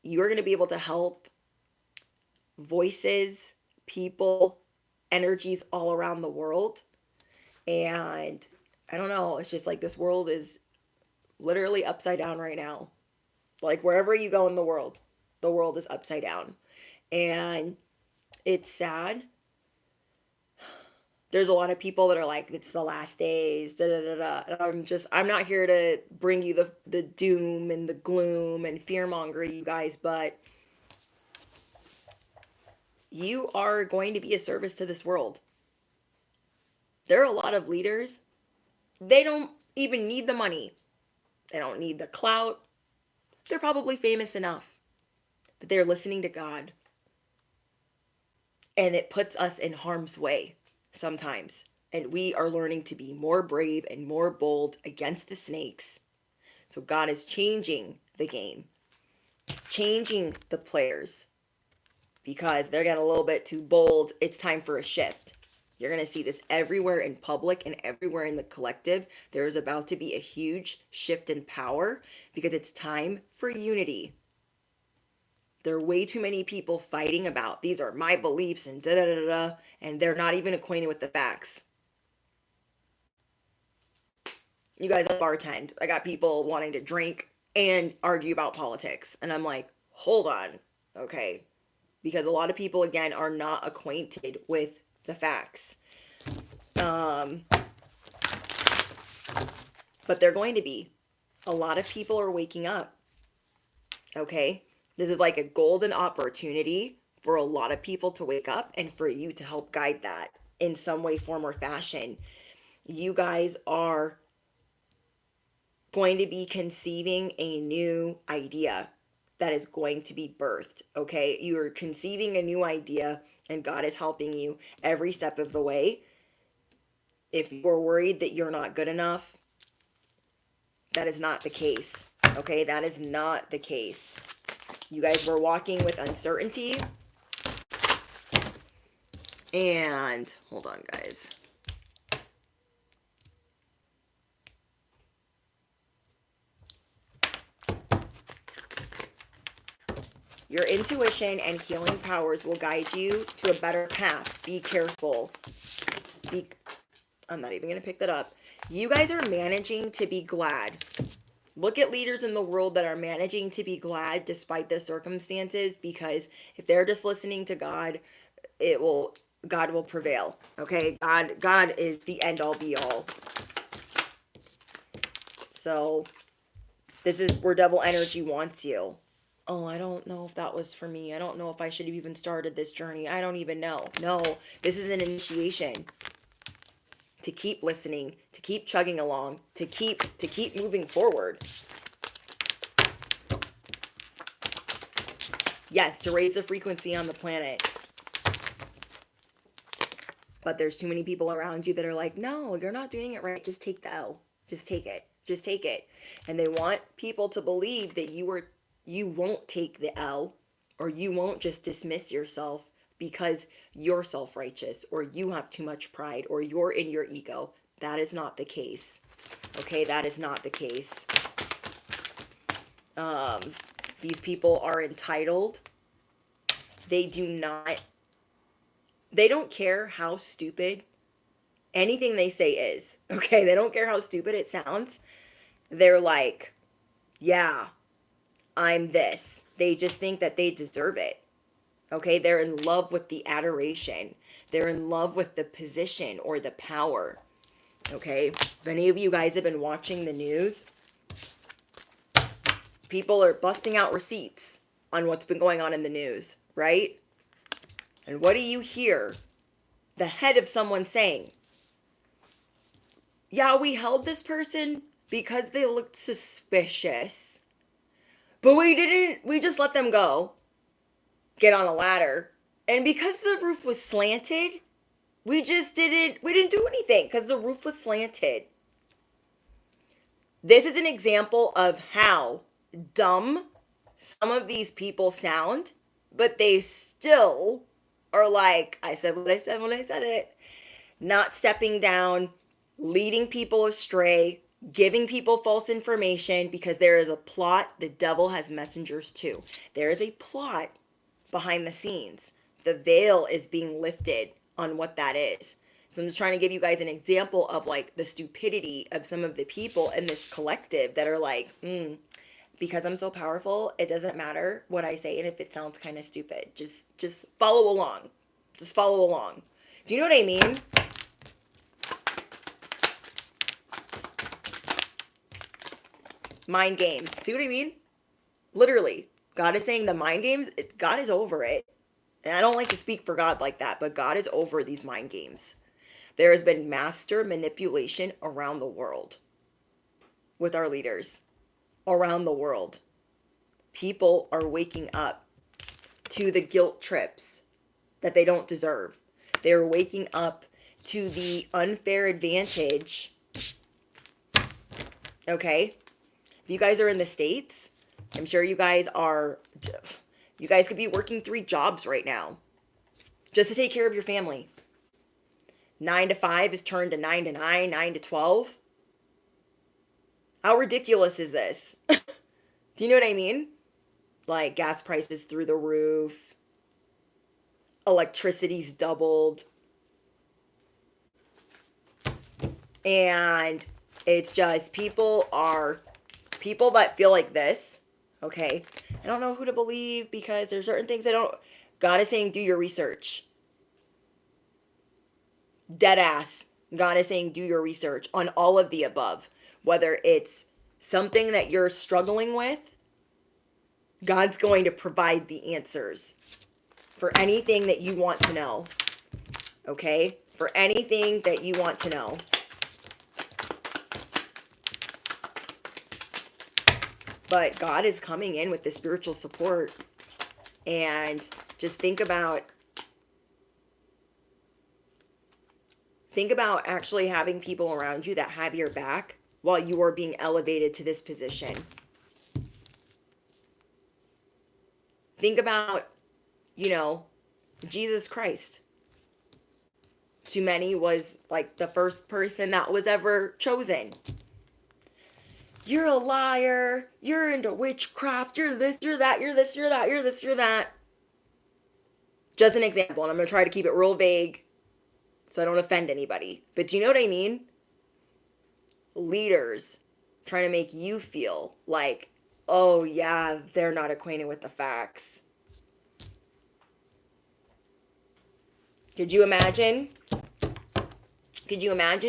You're going to be able to help voices, people, energies all around the world. And I don't know, it's just like this world is literally upside down right now. Like, wherever you go in the world is upside down. And it's sad. There's a lot of people that are like, it's the last days, da da da da. And I'm not here to bring you the doom and the gloom and fear-monger, you guys, but you are going to be a service to this world. There are a lot of leaders, they don't even need the money. They don't need the clout. They're probably famous enough, but they're listening to God. And it puts us in harm's way sometimes. And we are learning to be more brave and more bold against the snakes. So God is changing the game, changing the players, because they're getting a little bit too bold. It's time for a shift. You're going to see this everywhere in public and everywhere in the collective. There is about to be a huge shift in power because it's time for unity. There are way too many people fighting about, these are my beliefs and da da da da, and they're not even acquainted with the facts. You guys, I bartend. I got people wanting to drink and argue about politics. And I'm like, hold on. Okay. Because a lot of people, again, are not acquainted with the facts. But they're going to be. A lot of people are waking up. Okay? This is like a golden opportunity for a lot of people to wake up and for you to help guide that in some way, form, or fashion. You guys are going to be conceiving a new idea that is going to be birthed. Okay? You're conceiving a new idea and God is helping you every step of the way. If you're worried that you're not good enough, that is not the case. Okay? That is not the case. You guys were walking with uncertainty. And hold on, guys. Your intuition and healing powers will guide you to a better path. Be careful. I'm not even going to pick that up. You guys are managing to be glad. Look at leaders in the world that are managing to be glad despite the circumstances, because if they're just listening to God, God will prevail. Okay? God is the end all be all. So this is where devil energy wants you. Oh, I don't know if that was for me. I don't know if I should have even started this journey. I don't even know. No, this is an initiation to keep listening, to keep chugging along, to keep moving forward. Yes, to raise the frequency on the planet. But there's too many people around you that are like, no, you're not doing it right. Just take the L. Just take it. Just take it. And they want people to believe that you won't take the L, or you won't just dismiss yourself because you're self-righteous, or you have too much pride, or you're in your ego. That is not the case. Okay, that is not the case. These people are entitled. They don't care how stupid anything they say is. Okay, they don't care how stupid it sounds. They're like, yeah, I'm this. They just think that they deserve it. Okay, they're in love with the adoration. They're in love with the position or the power. Okay, if any of you guys have been watching the news, people are busting out receipts on what's been going on in the news, right? And what do you hear the head of someone saying? Yeah, we held this person because they looked suspicious. But we just let them go, get on a ladder. And because the roof was slanted, we didn't do anything because the roof was slanted. This is an example of how dumb some of these people sound, but they still are like, I said what I said when I said it. Not stepping down, leading people astray, giving people false information, because there is a plot. The devil has messengers too. There is a plot behind the scenes. The veil is being lifted on what that is. So I'm just trying to give you guys an example of like the stupidity of some of the people in this collective that are like, because I'm so powerful, it doesn't matter what I say, and if it sounds kind of stupid, just follow along. Just follow along. Do you know what I mean? Mind games. See what I mean? Literally. God is saying the mind games, God is over it. And I don't like to speak for God like that, but God is over these mind games. There has been master manipulation around the world with our leaders. Around the world. People are waking up to the guilt trips that they don't deserve. They're waking up to the unfair advantage. Okay? If you guys are in the States, I'm sure you guys could be working 3 jobs right now just to take care of your family. 9 to 5 is turned to 9 to 9, 9 to 12. How ridiculous is this? Do you know what I mean? Like gas prices through the roof. Electricity's doubled. And it's just people are People that feel like this, okay, I don't know who to believe because there's certain things I don't. God is saying, do your research. Dead ass. God is saying, do your research on all of the above. Whether it's something that you're struggling with, God's going to provide the answers for anything that you want to know. Okay? For anything that you want to know. But God is coming in with the spiritual support. And just think about actually having people around you that have your back while you are being elevated to this position. Think about, Jesus Christ. To many was like the first person that was ever chosen. You're a liar. You're into witchcraft. You're this, you're that, you're this, you're that, you're this, you're that. Just an example, and I'm going to try to keep it real vague so I don't offend anybody. But do you know what I mean? Leaders trying to make you feel like, oh yeah, they're not acquainted with the facts. Could you imagine?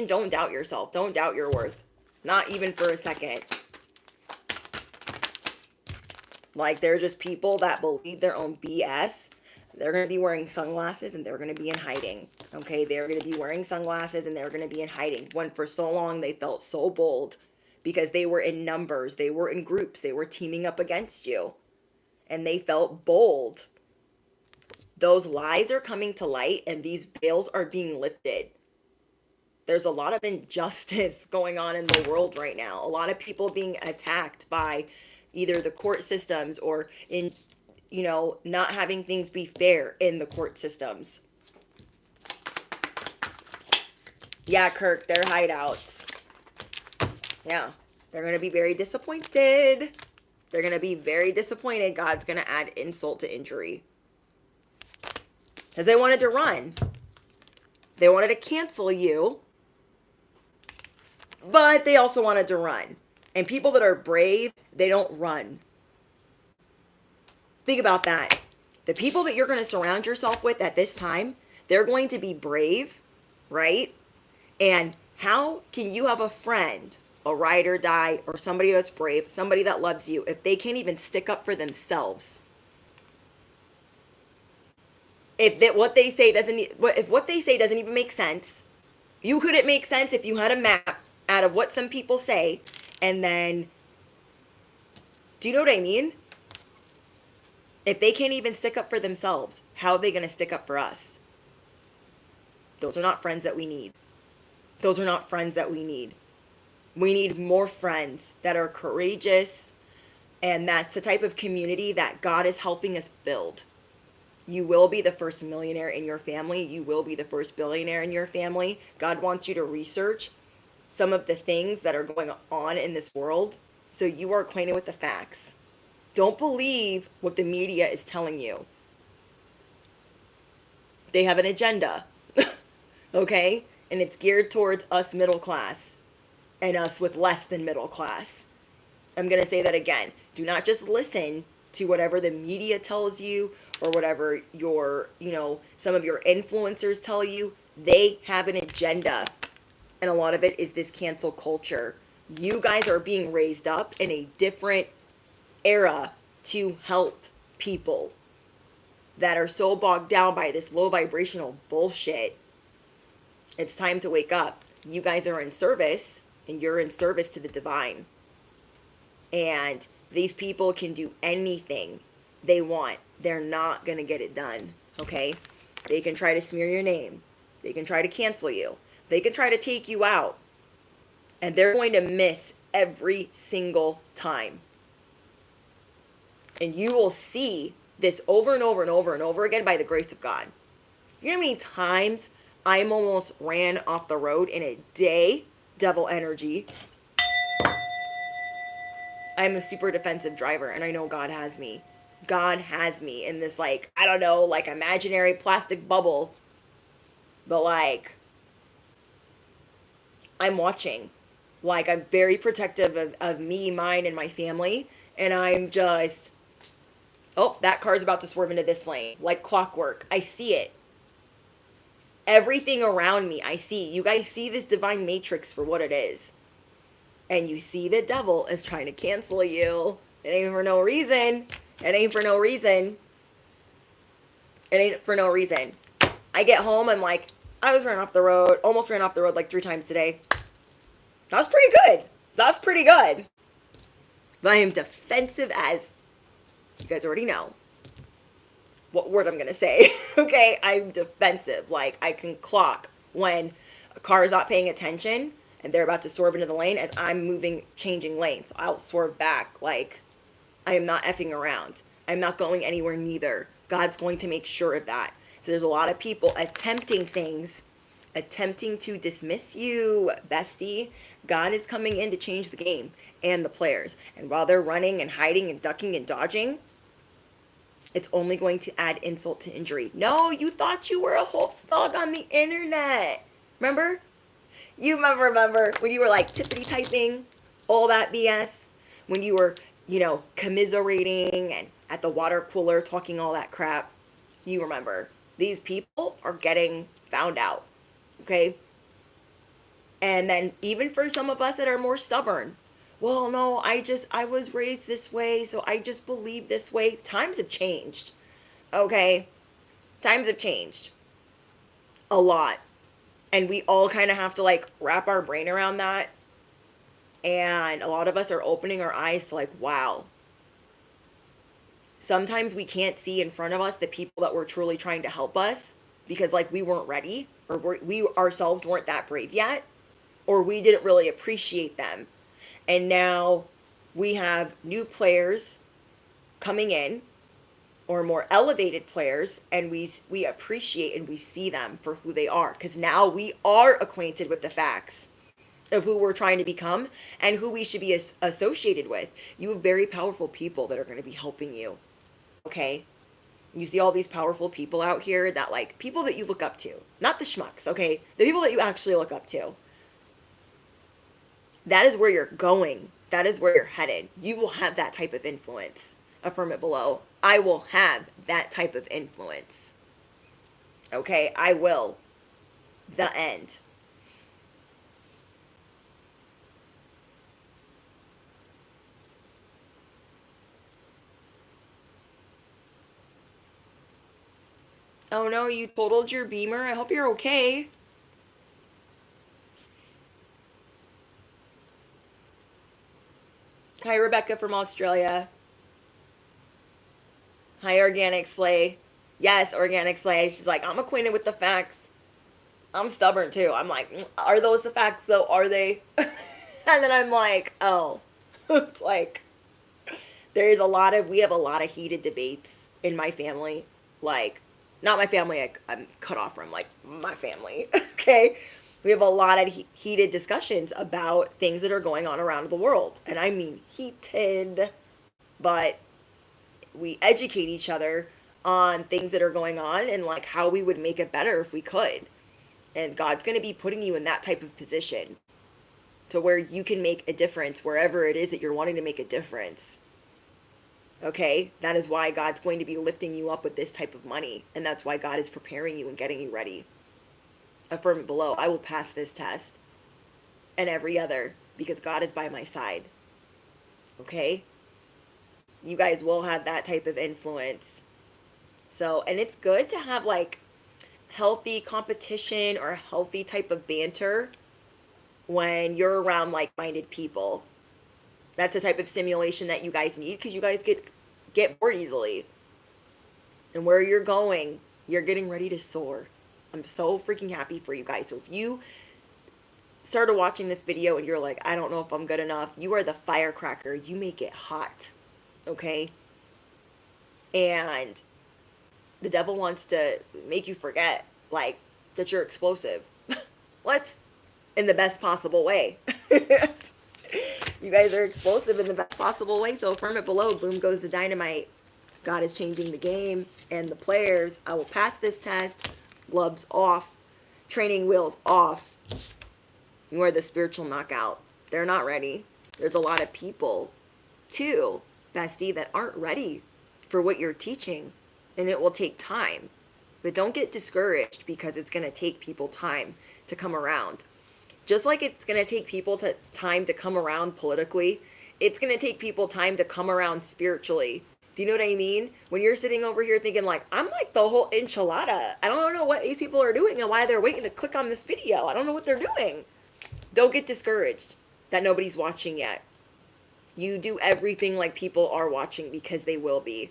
Don't doubt yourself. Don't doubt your worth. Not even for a second. Like, they're just people that believe their own BS. They're going to be wearing sunglasses and they're going to be in hiding. Okay, they're going to be wearing sunglasses and they're going to be in hiding. When for so long they felt so bold because they were in numbers. They were in groups. They were teaming up against you. And they felt bold. Those lies are coming to light and these veils are being lifted. There's a lot of injustice going on in the world right now. A lot of people being attacked by either the court systems or in, not having things be fair in the court systems. Yeah, Kirk, they're hideouts. Yeah, they're going to be very disappointed. They're going to be very disappointed. God's going to add insult to injury. Because they wanted to run. They wanted to cancel you. But they also wanted to run. And people that are brave, they don't run. Think about that. The people that you're going to surround yourself with at this time, they're going to be brave, right? And how can you have a friend, a ride or die, or somebody that's brave, somebody that loves you, if they can't even stick up for themselves? If what they say doesn't even make sense, you couldn't make sense if you had a map out of what some people say, and then, do you know what I mean? If they can't even stick up for themselves, how are they going to stick up for us? Those are not friends that we need. Those are not friends that we need. We need more friends that are courageous, and that's the type of community that God is helping us build. You will be the first millionaire in your family. You will be the first billionaire in your family. God wants you to research some of the things that are going on in this world so you are acquainted with the facts. Don't believe what the media is telling you. They have an agenda, okay? And it's geared towards us middle class and us with less than middle class. I'm going to say that again. Do not just listen to whatever the media tells you or whatever your, some of your influencers tell you. They have an agenda. And a lot of it is this cancel culture. You guys are being raised up in a different era to help people that are so bogged down by this low vibrational bullshit. It's time to wake up. You guys are in service, and you're in service to the divine. And these people can do anything they want. They're not going to get it done, okay? They can try to smear your name. They can try to cancel you. They can try to take you out. And they're going to miss every single time. And you will see this over and over and over and over again by the grace of God. You know how many times I almost ran off the road in a day? Devil energy. I'm a super defensive driver, and I know God has me. God has me in this, imaginary plastic bubble. But, I'm watching. Like, I'm very protective of me, mine, and my family. And I'm just, oh, that car's about to swerve into this lane. Like clockwork. I see it. Everything around me, I see. You guys see this divine matrix for what it is. And you see the devil is trying to cancel you. It ain't for no reason. It ain't for no reason. It ain't for no reason. I get home, I'm like, I was ran off the road, almost ran off the road like 3 times today. That's pretty good. That's pretty good. But I am defensive as, you guys already know what word I'm going to say. Okay, I'm defensive. Like, I can clock when a car is not paying attention and they're about to swerve into the lane as I'm moving, changing lanes. So I'll swerve back. Like, I am not effing around. I'm not going anywhere neither. God's going to make sure of that. So there's a lot of people attempting things, attempting to dismiss you, bestie. God is coming in to change the game and the players. And while they're running and hiding and ducking and dodging, it's only going to add insult to injury. No, you thought you were a whole thug on the internet. Remember? You remember when you were like tippity typing, all that BS? When you were, commiserating and at the water cooler talking all that crap. You remember. These people are getting found out. Okay? And then even for some of us that are more stubborn, well, no, I was raised this way, so I just believe this way. Times have changed. Okay? Times have changed. A lot. And we all kind of have to like wrap our brain around that. And a lot of us are opening our eyes to like, wow. Sometimes we can't see in front of us the people that were truly trying to help us because like we weren't ready, or we ourselves weren't that brave yet, or we didn't really appreciate them. And now we have new players coming in, or more elevated players, and we appreciate and we see them for who they are, because now we are acquainted with the facts of who we're trying to become and who we should be associated with. You have very powerful people that are going to be helping you. Okay? You see all these powerful people out here that like, people that you look up to, not the schmucks, okay? The people that you actually look up to. That is where you're going. That is where you're headed. You will have that type of influence. Affirm it below. I will have that type of influence. Okay? I will. The end. Oh no, you totaled your Beamer? I hope you're okay. Hi, Rebecca from Australia. Hi, Organic Slay. Yes, Organic Slay. She's like, I'm acquainted with the facts. I'm stubborn too. I'm like, are those the facts though? Are they? And then I'm like, oh. It's like, we have a lot of heated debates in my family. Like, not my family, I'm cut off from, like, my family. Okay? We have a lot of heated discussions about things that are going on around the world. And I mean heated. But we educate each other on things that are going on and, like, how we would make it better if we could. And God's going to be putting you in that type of position to where you can make a difference wherever it is that you're wanting to make a difference. Okay? That is why God's going to be lifting you up with this type of money. And that's why God is preparing you and getting you ready. Affirm it below. I will pass this test and every other because God is by my side. Okay? You guys will have that type of influence. So, and it's good to have like healthy competition or a healthy type of banter when you're around like-minded people. That's the type of stimulation that you guys need because you guys get bored easily. And where you're going, you're getting ready to soar. I'm so freaking happy for you guys. So if you started watching this video and you're like, I don't know if I'm good enough, you are the firecracker. You make it hot. Okay? And the devil wants to make you forget, like, that you're explosive. What? In the best possible way. You guys are explosive in the best possible way. So affirm it below. Boom goes the dynamite. God is changing the game and the players. I will pass this test. Gloves off. Training wheels off. You are the spiritual knockout. They're not ready. There's a lot of people, too, bestie, that aren't ready for what you're teaching. And it will take time. But don't get discouraged because it's going to take people time to come around. Just like it's going to take people time to come around politically, it's going to take people time to come around spiritually. Do you know what I mean? When you're sitting over here thinking like, I'm like the whole enchilada. I don't know what these people are doing and why they're waiting to click on this video. I don't know what they're doing. Don't get discouraged that nobody's watching yet. You do everything like people are watching because they will be.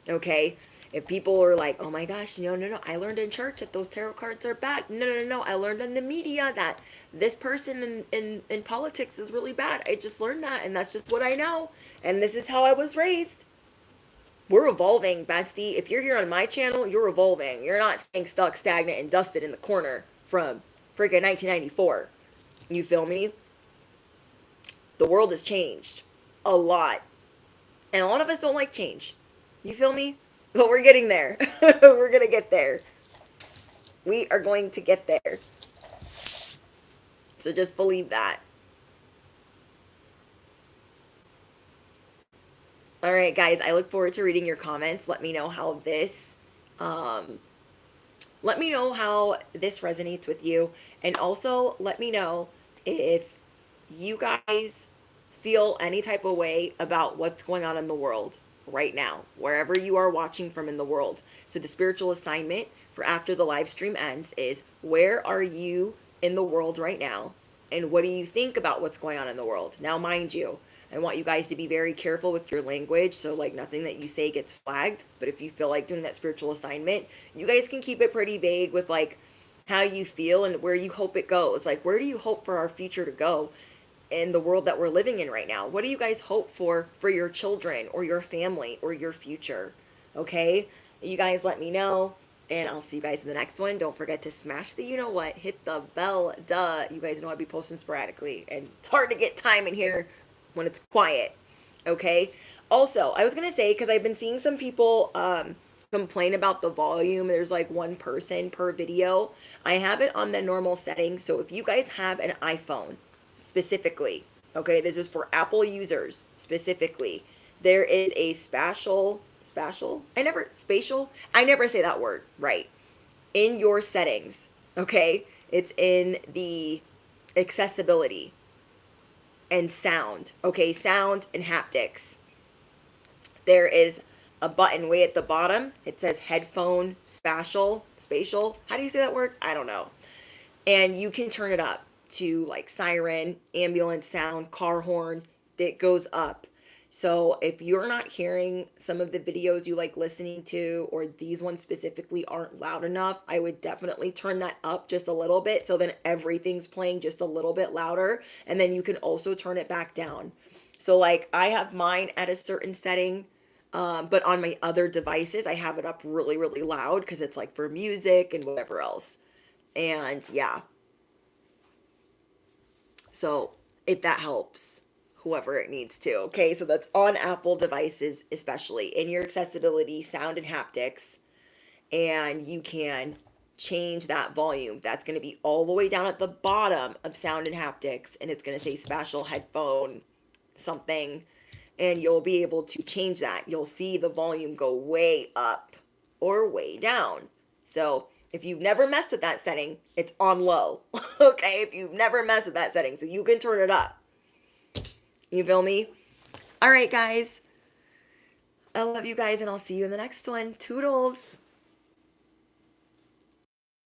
Okay? If people are like, oh my gosh, no, I learned in church that those tarot cards are bad. No, I learned in the media that this person in politics is really bad. I just learned that, and that's just what I know. And this is how I was raised. We're evolving, bestie. If you're here on my channel, you're evolving. You're not staying stuck, stagnant, and dusted in the corner from freaking 1994. You feel me? The world has changed a lot. And a lot of us don't like change. You feel me? But we're getting there. We're going to get there. We are going to get there. So just believe that. All right, guys, I look forward to reading your comments. Let me know how this resonates with you. And also let me know if you guys feel any type of way about what's going on in the world right now, wherever you are watching from in the world. So the spiritual assignment for after the live stream ends is, where are you in the world right now? And what do you think about what's going on in the world? Now, mind you, I want you guys to be very careful with your language. So like nothing that you say gets flagged. But if you feel like doing that spiritual assignment, you guys can keep it pretty vague with like how you feel and where you hope it goes. Like, where do you hope for our future to go in the world that we're living in right now? What do you guys hope for your children or your family or your future? Okay? You guys let me know, and I'll see you guys in the next one. Don't forget to smash the you-know-what, hit the bell, duh. You guys know I'll be posting sporadically, and it's hard to get time in here when it's quiet, okay? Also, I was going to say, because I've been seeing some people complain about the volume. There's like one person per video. I have it on the normal setting, so if you guys have an iPhone, specifically, okay, this is for Apple users specifically, there is a spatial, I never say that word right, in your settings, okay? It's in the accessibility and sound, okay, sound and haptics. There is a button way at the bottom. It says headphone spatial, how do you say that word? I don't know. And you can turn it up to like siren, ambulance sound, car horn. That goes up. So if you're not hearing some of the videos you like listening to, or these ones specifically aren't loud enough, I would definitely turn that up just a little bit, so then everything's playing just a little bit louder. And then you can also turn it back down. So like I have mine at a certain setting, but on my other devices I have it up really, really loud because it's like for music and whatever else. And yeah, so if that helps whoever it needs to, okay? So that's on Apple devices, especially in your accessibility, sound and haptics. And you can change that volume. That's going to be all the way down at the bottom of sound and haptics. And it's going to say spatial headphone something. And you'll be able to change that. You'll see the volume go way up or way down. So if you've never messed with that setting, it's on low, okay? If you've never messed with that setting, so you can turn it up. You feel me? All right, guys. I love you guys, and I'll see you in the next one. Toodles.